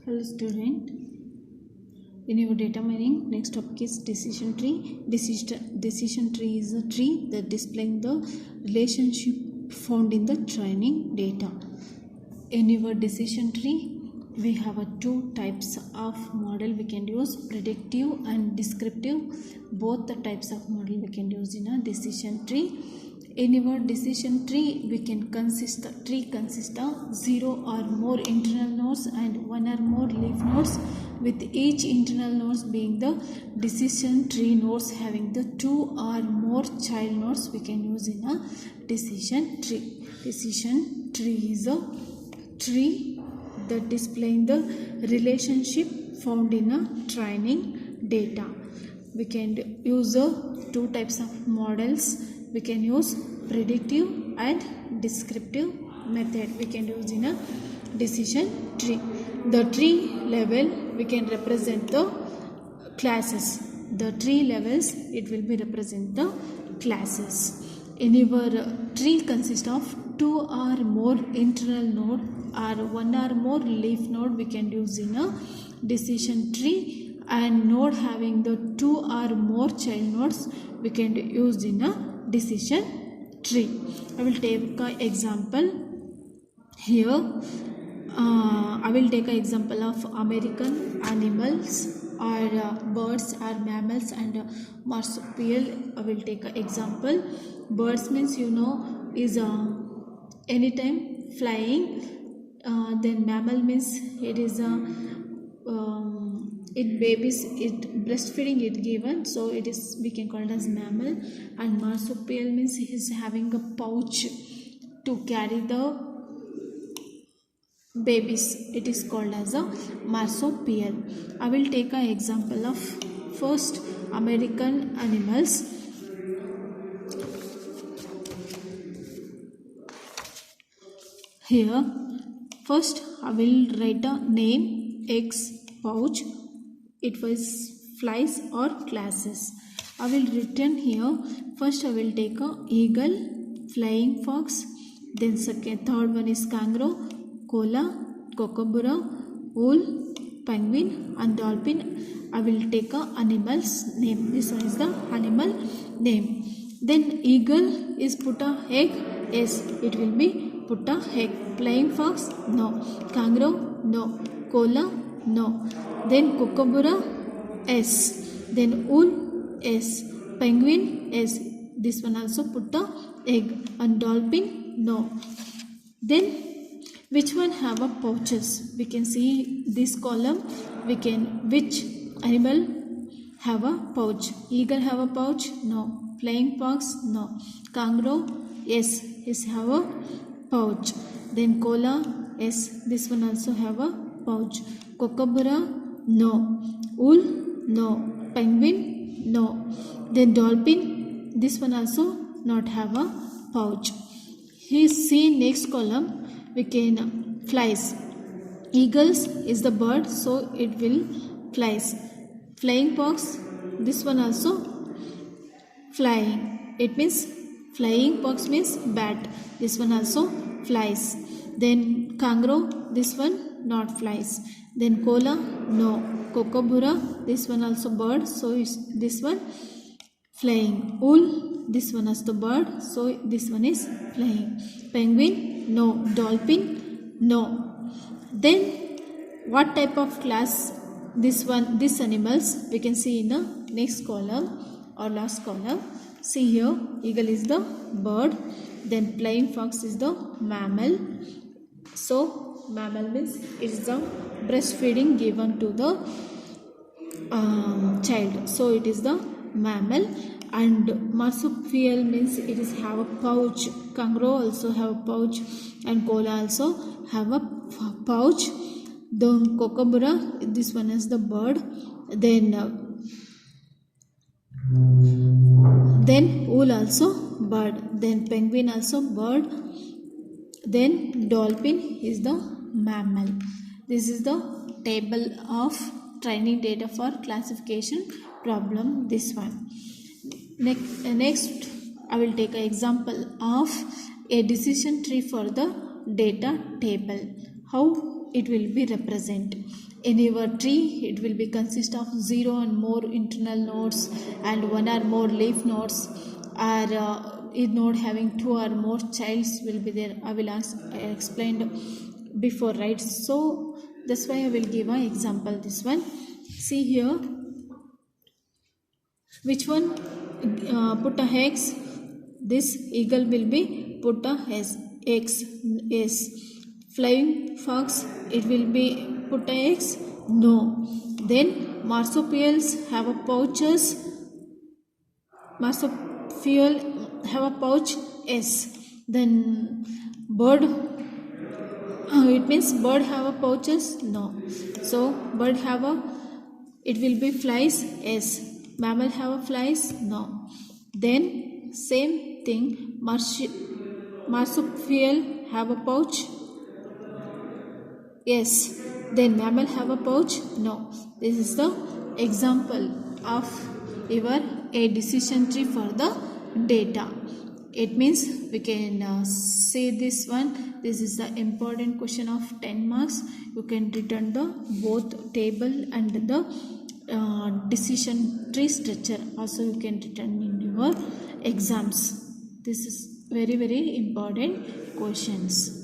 Hello student, in your data mining next topic is decision tree. Decision tree is a tree that displays the relationship found in the training data. In your decision tree we have two types of model we can use, predictive and descriptive. Both the types of model we can use in a decision tree. In your decision tree we can consist of 0 or more internal nodes and 1 or more leaf nodes, with each internal nodes being the decision tree nodes having the 2 or more child nodes we can use in a decision tree. Decision tree is a tree that displays the relationship found in a training data. We can use two types of models. We can use predictive and descriptive method we can use in a decision tree. The tree level we can represent the classes. The tree levels it will be represent the classes. In your tree consists of 2 or more internal node or 1 or more leaf node we can use in a decision tree, and node having the 2 or more child nodes we can use in a decision tree. I will take an example here. I will take an example of American animals or birds or mammals and marsupial. I will take an example. Birds means is anytime flying. Then mammal means it is it babies, it breastfeeding it given, so it is we can call it as mammal. And marsupial means he is having a pouch to carry the babies, it is called as a marsupial. I will take an example of first American animals. Here first I will write a name, X, pouch. It was flies or classes. I will written here. First I will take a eagle, flying fox. Then third one is kangaroo, koala, kookaburra, owl, penguin and dolphin. I will take a animal's name. This one is the animal name. Then eagle is put a egg. Yes, it will be put a egg. Flying fox, no. Kangaroo, no. Koala, no. Then kookaburra, S. Then owl, S. Penguin, S. This one also put a egg. And dolphin, no. Then which one have a pouches? We can see this column. We can, which animal have a pouch? Eagle have a pouch? No. Flying fox? No. Kangaroo? Yes, is have a pouch. Then koala? Yes, this one also have a pouch. Kookaburra? No. Owl? No. Penguin? No. Then dolphin? This one also not have a pouch. Here see next column. We can flies. Eagles is the bird, so it will flies. Flying fox, this one also flying. It means flying fox means bat. This one also flies. Then kangaroo, this one not flies. Then koala, no. Kookaburra, this one also bird, so is this one flying. Owl, this one is the bird, so this one is flying. Penguin, no. Dolphin, no. Then what type of class this animals we can see in the next column or last column. See here, eagle is the bird, then flying fox is the mammal. So mammal means it is the breastfeeding given to the child, so it is the mammal. And marsupial means it is have a pouch. Kangaroo also have a pouch and koala also have a pouch. The kookaburra, this one is the bird. Then owl also bird. Then penguin also bird. Then dolphin is the mammal. This is the table of training data for classification problem. This one. Next I will take an example of a decision tree for the data table. How it will be represent. In your tree it will be consist of 0 and more internal nodes and 1 or more leaf nodes, or a node having 2 or more childs will be there. I explained before, right? So that's why I will give an example. This one, see here, which one put a x? This eagle will be put a x. Yes. Flying fox, it will be put a x? No. Then marsupials have a pouches. Marsupial have a pouch? Yes. Then bird, it means bird have a pouches? No. So bird have a, it will be flies? Yes. Mammal have a flies? No. Then same thing, marsupial have a pouch? Yes. Then mammal have a pouch? No. This is the example of your a decision tree for the data. It means we can say this one. This is the important question of 10 marks. You can return the both table and the decision tree structure. Also you can return in your exams. This is very important questions.